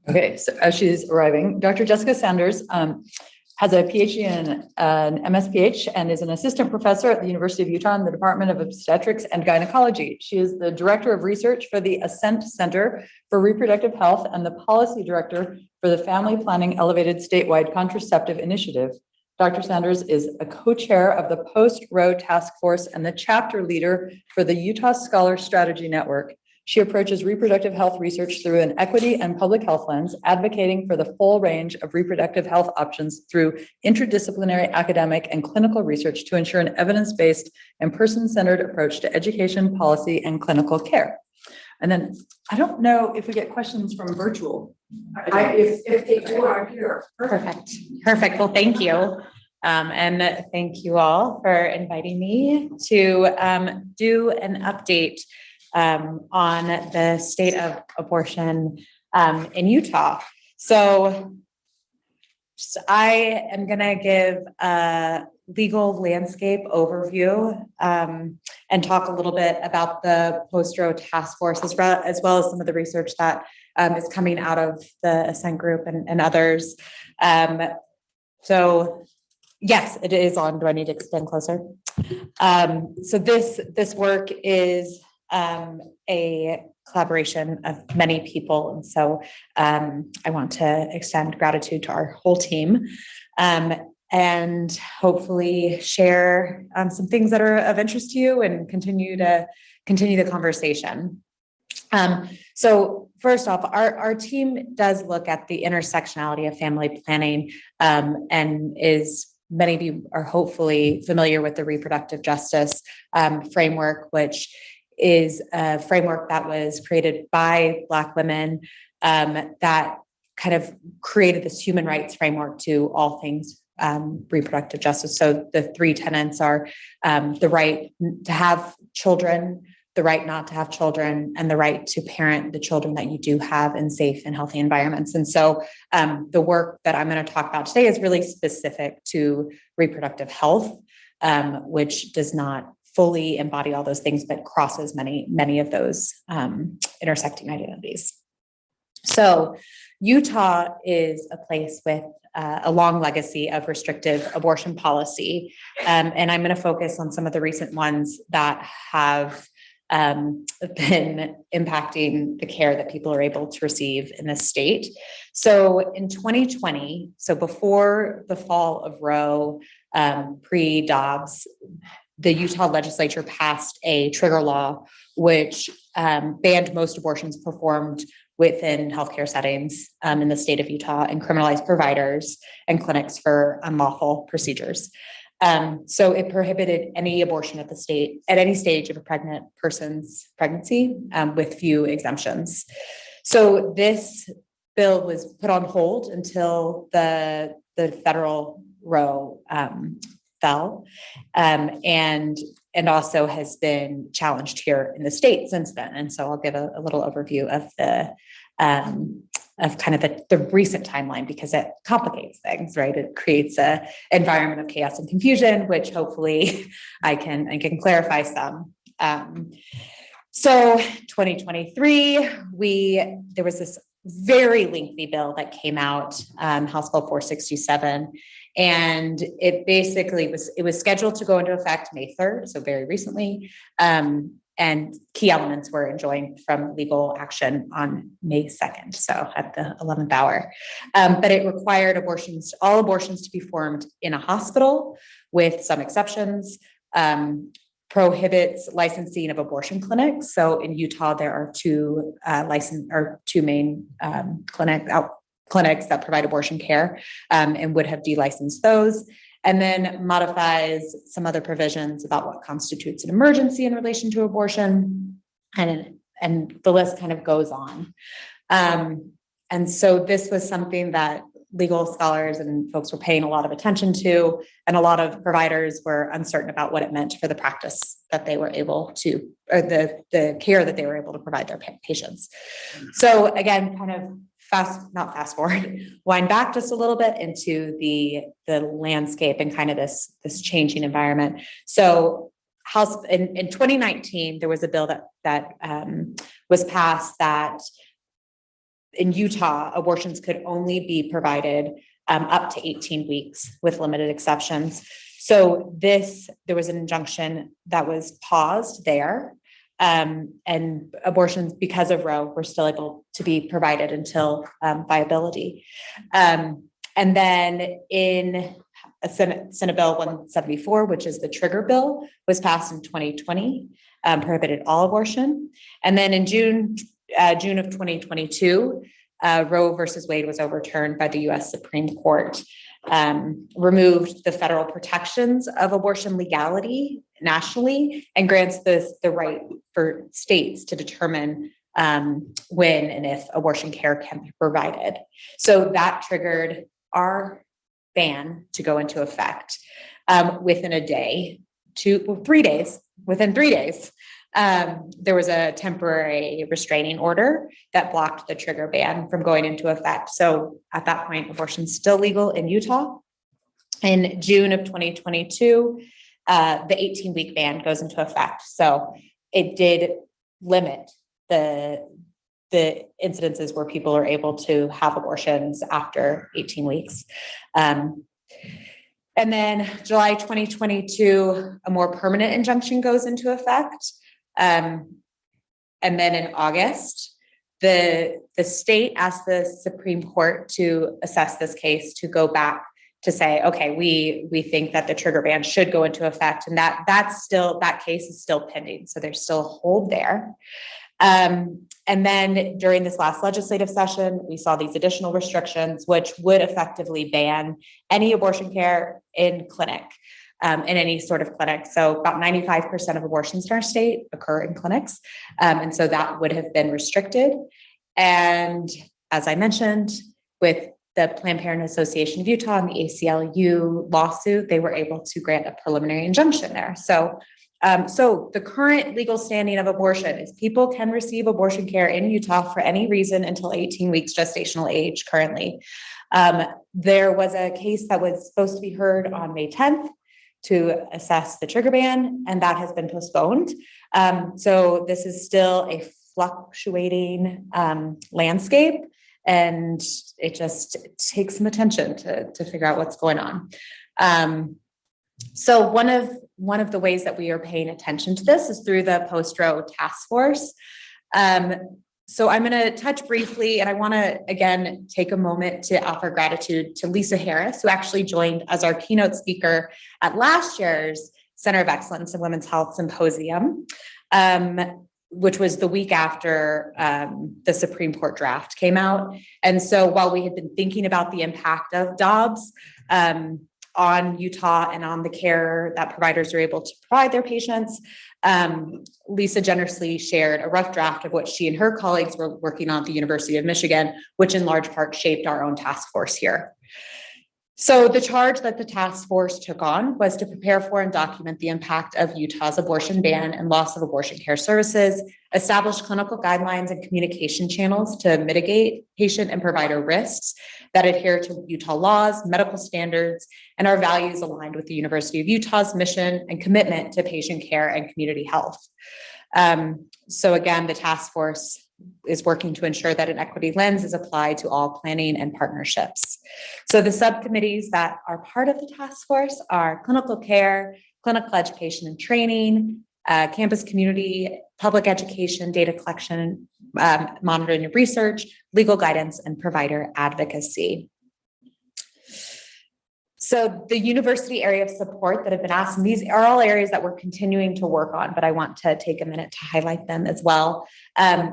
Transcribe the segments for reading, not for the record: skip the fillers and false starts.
Okay, so as she's arriving, Dr. Jessica Sanders has a PhD in an MSPH and is an assistant professor at the University of Utah in the Department of Obstetrics and Gynecology. She is the director of research for the Ascent Center for Reproductive Health and the policy director for the Family Planning Elevated Statewide Contraceptive Initiative. Dr. Sanders is a co-chair of the post-Roe task force and the chapter leader for the Utah Scholar Strategy Network. She approaches reproductive health research through an equity and public health lens, advocating for the full range of reproductive health options through interdisciplinary academic and clinical research to ensure an evidence-based and person-centered approach to education, policy, and clinical care. And then I don't know if we get questions from virtual. If they do, I'm here. Perfect. Well, thank you. And thank you all for inviting me to do an update on the state of abortion in Utah. So I am going to give a legal landscape overview and talk a little bit about the post-Roe task force as well as some of the research that is coming out of the Ascent group and others. So yes, it is on. Do I need to extend closer? So this work is a collaboration of many people. And so I want to extend gratitude to our whole team and hopefully share some things that are of interest to you and continue the conversation. So first off, our team does look at the intersectionality of family planning and many of you are hopefully familiar with the reproductive justice framework, which is a framework that was created by Black women that kind of created this human rights framework to all things reproductive justice. So the three tenets are the right to have children, the right not to have children, and the right to parent the children that you do have in safe and healthy environments. And so the work that I'm going to talk about today is really specific to reproductive health, which does not fully embody all those things, but crosses many of those intersecting identities. So Utah is a place with a long legacy of restrictive abortion policy. And I'm going to focus on some of the recent ones that have been impacting the care that people are able to receive in the state. So in 2020, so before the fall of Roe, pre-Dobbs, the Utah legislature passed a trigger law which banned most abortions performed within healthcare settings in the state of Utah and criminalized providers and clinics for unlawful procedures. So it prohibited any abortion at any stage of a pregnant person's pregnancy with few exemptions. So this bill was put on hold until the federal Roe fell, and also has been challenged here in the state since then. And so I'll give a little overview of the recent timeline because it complicates things, right? It creates an environment of chaos and confusion, which hopefully I can clarify some. So 2023, there was this very lengthy bill that came out, House Bill 467. And it basically was scheduled to go into effect May 3rd, so very recently. And key elements were enjoined from legal action on May 2nd, so at the 11th hour. But it required all abortions to be performed in a hospital with some exceptions, prohibits licensing of abortion clinics. So in Utah, there are two main clinics that provide abortion care and would have delicensed those, and then modifies some other provisions about what constitutes an emergency in relation to abortion, and the list kind of goes on. And so this was something that legal scholars and folks were paying a lot of attention to, and a lot of providers were uncertain about what it meant for the practice that they were able to, or the care that they were able to provide their patients. So again, kind of wind back just a little bit into the landscape and kind of this changing environment. So in 2019, there was a bill that was passed that in Utah, abortions could only be provided up to 18 weeks with limited exceptions. So there was an injunction that was paused there. And abortions, because of Roe, were still able to be provided until viability. And then in Senate Bill 174, which is the trigger bill, was passed in 2020, prohibited all abortion. And then in June of 2022, Roe versus Wade was overturned by the U.S. Supreme Court, removed the federal protections of abortion legality nationally, and grants the right for states to determine when and if abortion care can be provided. So that triggered our ban to go into effect within a day, 3 days. Within 3 days, there was a temporary restraining order that blocked the trigger ban from going into effect. So at that point, abortion is still legal in Utah. In June of 2022, the 18-week ban goes into effect. So it did limit the incidences where people are able to have abortions after 18 weeks. And then July 2022, a more permanent injunction goes into effect. And then in August, the state asked the Supreme Court to assess this case, to go back to say, okay, we think that the trigger ban should go into effect, and that case is still pending. So there's still a hold there. And then during this last legislative session, we saw these additional restrictions, which would effectively ban any abortion care in clinic, in any sort of clinic. So about 95% of abortions in our state occur in clinics. And so that would have been restricted. And as I mentioned, with the Planned Parenthood Association of Utah and the ACLU lawsuit, they were able to grant a preliminary injunction there. So the current legal standing of abortion is people can receive abortion care in Utah for any reason until 18 weeks gestational age currently. There was a case that was supposed to be heard on May 10th to assess the trigger ban, and that has been postponed. So this is still a fluctuating landscape, and it just takes some attention to figure out what's going on. So one of the ways that we are paying attention to this is through the post-Roe task force. So I'm going to touch briefly, and I want to, again, take a moment to offer gratitude to Lisa Harris, who actually joined as our keynote speaker at last year's Center of Excellence in Women's Health Symposium, which was the week after the Supreme Court draft came out. And so while we had been thinking about the impact of Dobbs on Utah and on the care that providers are able to provide their patients, Lisa generously shared a rough draft of what she and her colleagues were working on at the University of Michigan, which in large part shaped our own task force here. So the charge that the task force took on was to prepare for and document the impact of Utah's abortion ban and loss of abortion care services, establish clinical guidelines and communication channels to mitigate patient and provider risks that adhere to Utah laws, medical standards, and our values aligned with the University of Utah's mission and commitment to patient care and community health. So again, the task force is working to ensure that an equity lens is applied to all planning and partnerships. So the subcommittees that are part of the task force are clinical care, clinical education and training, campus community, public education, data collection, monitoring and research, legal guidance, and provider advocacy. So the university area of support that have been asked, and these are all areas that we're continuing to work on, but I want to take a minute to highlight them as well,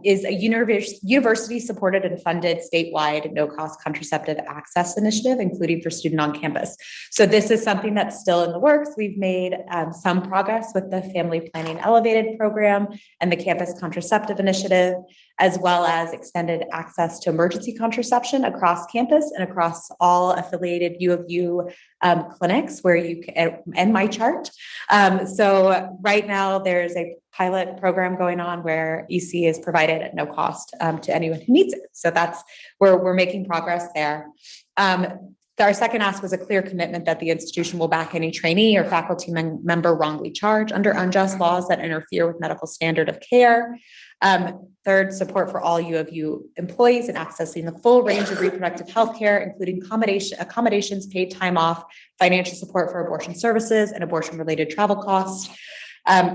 is a university supported and funded statewide no-cost contraceptive access initiative, including for student on campus. So this is something that's still in the works. We've made some progress with the Family Planning Elevated program and the Campus Contraceptive Initiative, as well as extended access to emergency contraception across campus and across all affiliated U of U clinics where you can, and my chart. So right now there's a pilot program going on where EC is provided at no cost to anyone who needs it. So that's where we're making progress there. Our second ask was a clear commitment that the institution will back any trainee or faculty member wrongly charged under unjust laws that interfere with medical standard of care. Third, support for all U of U employees in accessing the full range of reproductive health care, including accommodations, paid time off, financial support for abortion services, and abortion-related travel costs.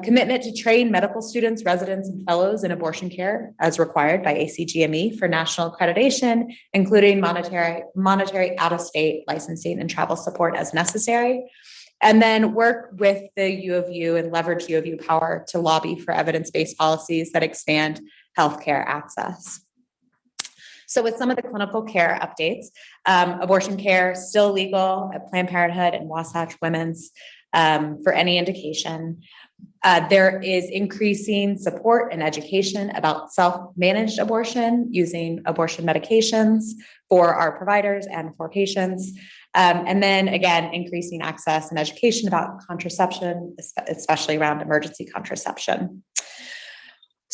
Commitment to train medical students, residents, and fellows in abortion care as required by ACGME for national accreditation, including monetary out-of-state licensing and travel support as necessary. And then work with the U of U and leverage U of U power to lobby for evidence-based policies that expand healthcare access. So with some of the clinical care updates, abortion care still legal at Planned Parenthood and Wasatch Women's for any indication. There is increasing support and education about self-managed abortion using abortion medications for our providers and for patients. And then again, increasing access and education about contraception, especially around emergency contraception.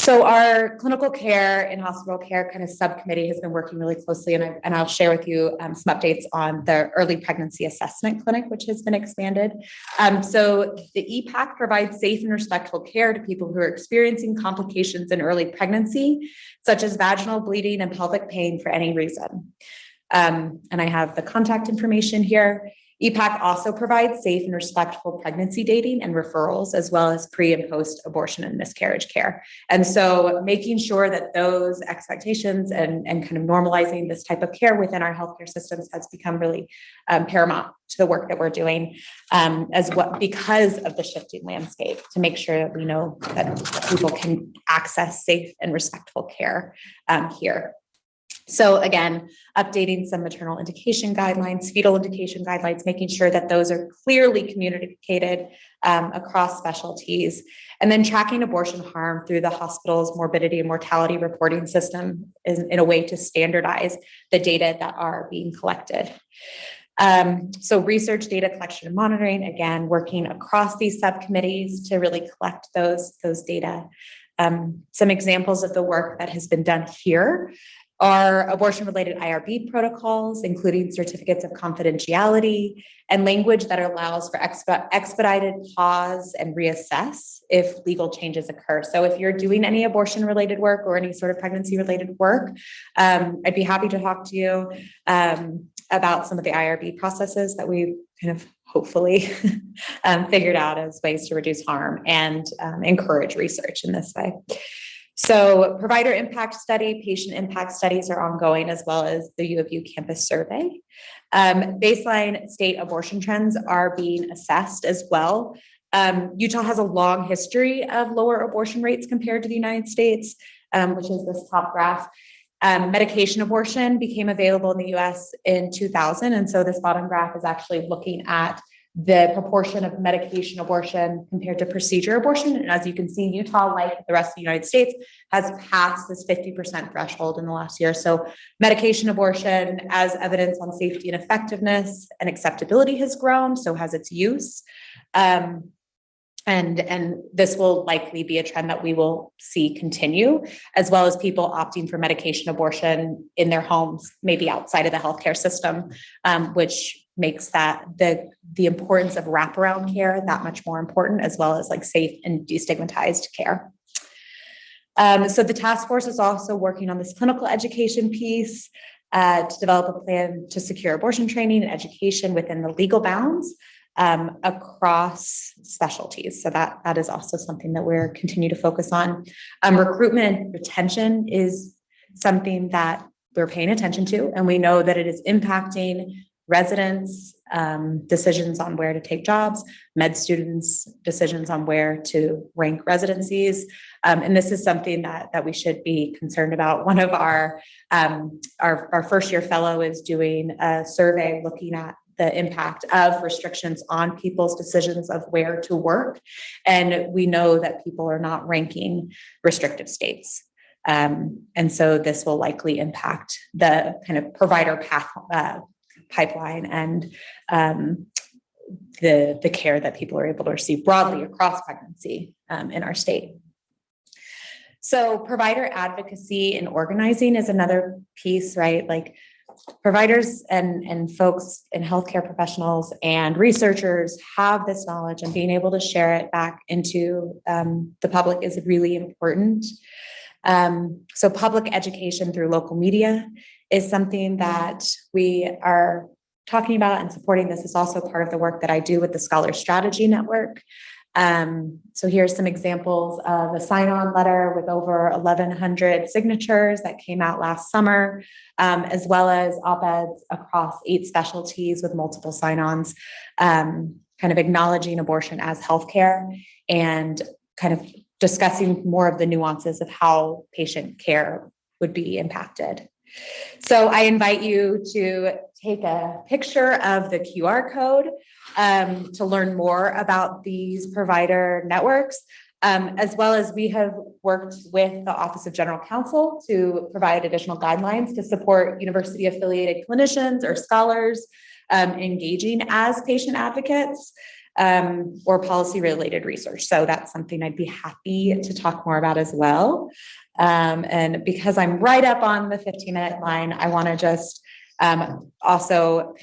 So our clinical care and hospital care kind of subcommittee has been working really closely, and I'll share with you some updates on the early pregnancy assessment clinic, which has been expanded. So the EPAC provides safe and respectful care to people who are experiencing complications in early pregnancy, such as vaginal bleeding and pelvic pain for any reason. And I have the contact information here. EPAC also provides safe and respectful pregnancy dating and referrals, as well as pre and post abortion and miscarriage care. And so making sure that those expectations and kind of normalizing this type of care within our healthcare systems has become really paramount to the work that we're doing because of the shifting landscape, to make sure that we know that people can access safe and respectful care here. So again, updating some maternal indication guidelines, fetal indication guidelines, making sure that those are clearly communicated across specialties, and then tracking abortion harm through the hospital's morbidity and mortality reporting system in a way to standardize the data that are being collected. So research, data collection, and monitoring, again, working across these subcommittees to really collect those data. Some examples of the work that has been done here are abortion-related IRB protocols, including certificates of confidentiality and language that allows for expedited pause and reassess if legal changes occur. So if you're doing any abortion-related work or any sort of pregnancy-related work, I'd be happy to talk to you about some of the IRB processes that we've kind of hopefully figured out as ways to reduce harm and encourage research in this way. So provider impact study, patient impact studies are ongoing, as well as the U of U campus survey. Baseline state abortion trends are being assessed as well. Utah has a long history of lower abortion rates compared to the United States, which is this top graph. Medication abortion became available in the US in 2000. And so this bottom graph is actually looking at the proportion of medication abortion compared to procedure abortion. And as you can see, Utah, like the rest of the United States, has passed this 50% threshold in the last year. So medication abortion, as evidence on safety and effectiveness and acceptability, has grown, so has its use. And this will likely be a trend that we will see continue, as well as people opting for medication abortion in their homes, maybe outside of the healthcare system, which makes that the importance of wraparound care that much more important, as well as like safe and destigmatized care. So the task force is also working on this clinical education piece to develop a plan to secure abortion training and education within the legal bounds across specialties. So that is also something that we're continue to focus on. Recruitment and retention is something that we're paying attention to, and we know that it is impacting residents' decisions on where to take jobs, med students' decisions on where to rank residencies. And this is something that we should be concerned about. One of our first year fellow is doing a survey looking at the impact of restrictions on people's decisions of where to work. And we know that people are not ranking restrictive states. And so this will likely impact the kind of provider path pipeline and the care that people are able to receive broadly across pregnancy in our state. So provider advocacy and organizing is another piece, right? Like providers and folks and healthcare professionals and researchers have this knowledge, and being able to share it back into the public is really important. So public education through local media is something that we are talking about, and supporting this is also part of the work that I do with the Scholar Strategy Network. So here's some examples of a sign-on letter with over 1,100 signatures that came out last summer, as well as op-eds across 8 specialties with multiple sign-ons, kind of acknowledging abortion as healthcare and kind of discussing more of the nuances of how patient care would be impacted. So I invite you to take a picture of the QR code to learn more about these provider networks, as well as we have worked with the Office of General Counsel to provide additional guidelines to support university-affiliated clinicians or scholars engaging as patient advocates or policy-related research. So that's something I'd be happy to talk more about as well. And because I'm right up on the 15-minute line, I want to just also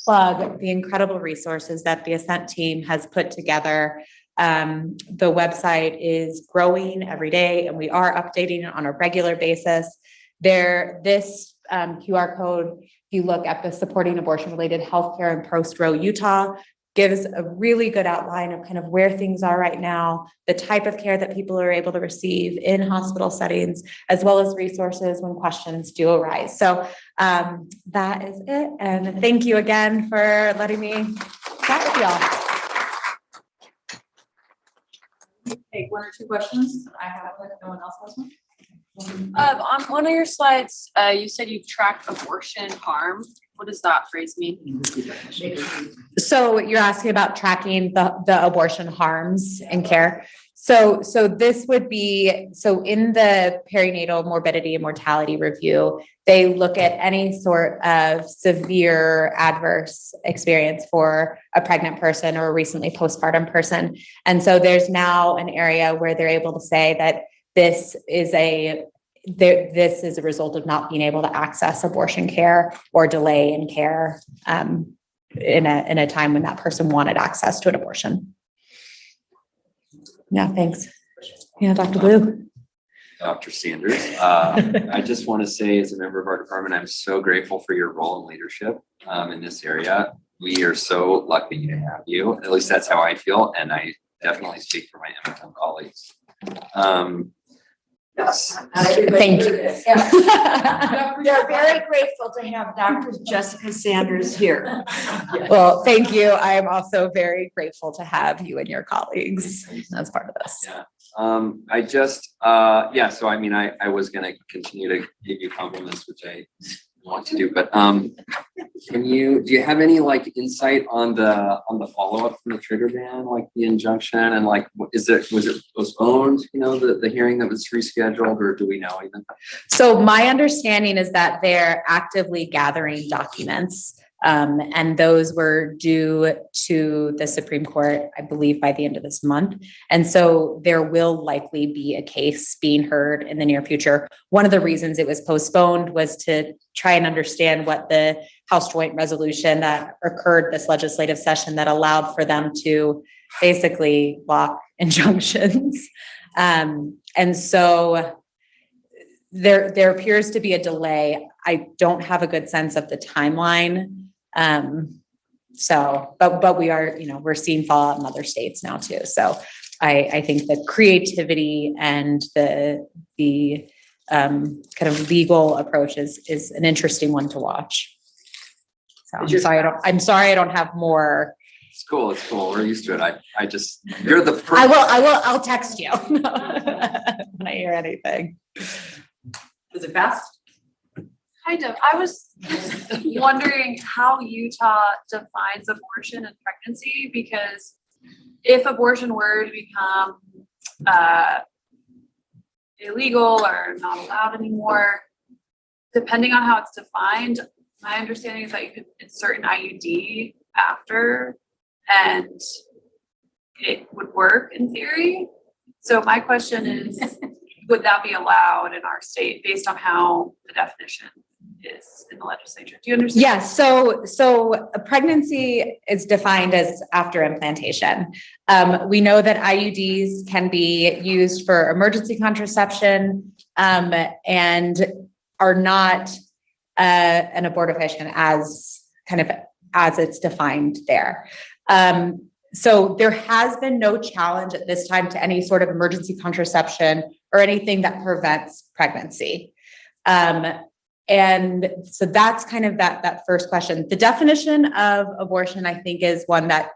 plug the incredible resources that the Ascent team has put together. The website is growing every day, and we are updating it on a regular basis. This QR code, if you look at the supporting abortion-related healthcare in post-Roe Utah, gives a really good outline of kind of where things are right now, the type of care that people are able to receive in hospital settings, as well as resources when questions do arise. So that is it. And thank you again for letting me chat with y'all. Take 1 or 2 questions. I have one if no one else has one. On one of your slides, you said you track abortion harm. What does that phrase mean? So you're asking about tracking the abortion harms and care. So this would be, so in the perinatal morbidity and mortality review, they look at any sort of severe adverse experience for a pregnant person or a recently postpartum person. And so there's now an area where they're able to say that this is a result of not being able to access abortion care or delay in care in a time when that person wanted access to an abortion. Yeah, thanks. Yeah, Dr. Blue. Dr. Sanders, I just want to say, as a member of our department, I'm so grateful for your role in leadership in this area. We are so lucky to have you. At least that's how I feel, and I definitely speak for my MFM colleagues. Yes. Thank you. We're very grateful to have Dr. Jessica Sanders here. Well, thank you. I am also very grateful to have you and your colleagues as part of this. Yeah. So I mean, I was going to continue to give you compliments, which I want to do, but do you have any like insight on the follow-up from the trigger ban, like the injunction, and like was it postponed, the hearing that was rescheduled, or do we know even? So my understanding is that they're actively gathering documents, and those were due to the Supreme Court, I believe, by the end of this month. And so there will likely be a case being heard in the near future. One of the reasons it was postponed was to try and understand what the House Joint Resolution that occurred this legislative session that allowed for them to basically block injunctions. And so there appears to be a delay. I don't have a good sense of the timeline. But we are, we're seeing fallout in other states now too. So I think the creativity and the kind of legal approach is an interesting one to watch. So I'm sorry I don't have more. It's cool. We're used to it. You're the first. I'll text you when I hear anything. Was it fast? Kind of. I was wondering how Utah defines abortion and pregnancy, because if abortion were to become illegal or not allowed anymore, depending on how it's defined, my understanding is that you could insert an IUD after and it would work in theory. So my question is, would that be allowed in our state based on how the definition is in the legislature? Do you understand? Yeah, so a pregnancy is defined as after implantation. We know that IUDs can be used for emergency contraception, and are not an abortifacient as it's defined there. So there has been no challenge at this time to any sort of emergency contraception or anything that prevents pregnancy. And so that's kind of that first question. The definition of abortion, I think, is one that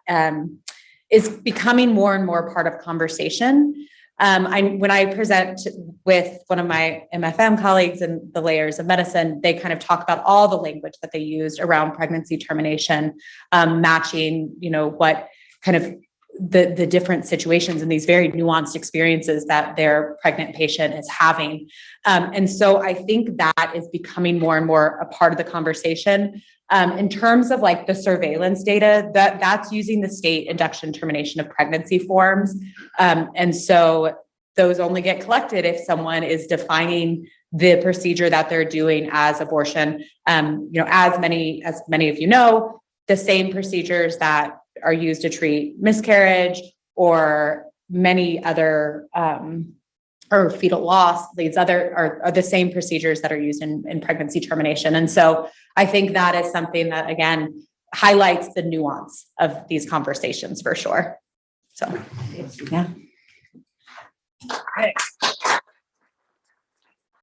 is becoming more and more part of conversation. When I present with one of my MFM colleagues in the layers of medicine, they kind of talk about all the language that they used around pregnancy termination, matching, what kind of the different situations and these very nuanced experiences that their pregnant patient is having. And so I think that is becoming more and more a part of the conversation. In terms of like the surveillance data, that's using the state induction termination of pregnancy forms. And so those only get collected if someone is defining the procedure that they're doing as abortion. As many of you know, the same procedures that are used to treat miscarriage or many other or fetal loss, these other are the same procedures that are used in pregnancy termination. And so I think that is something that, again, highlights the nuance of these conversations for sure. So, yeah. Okay.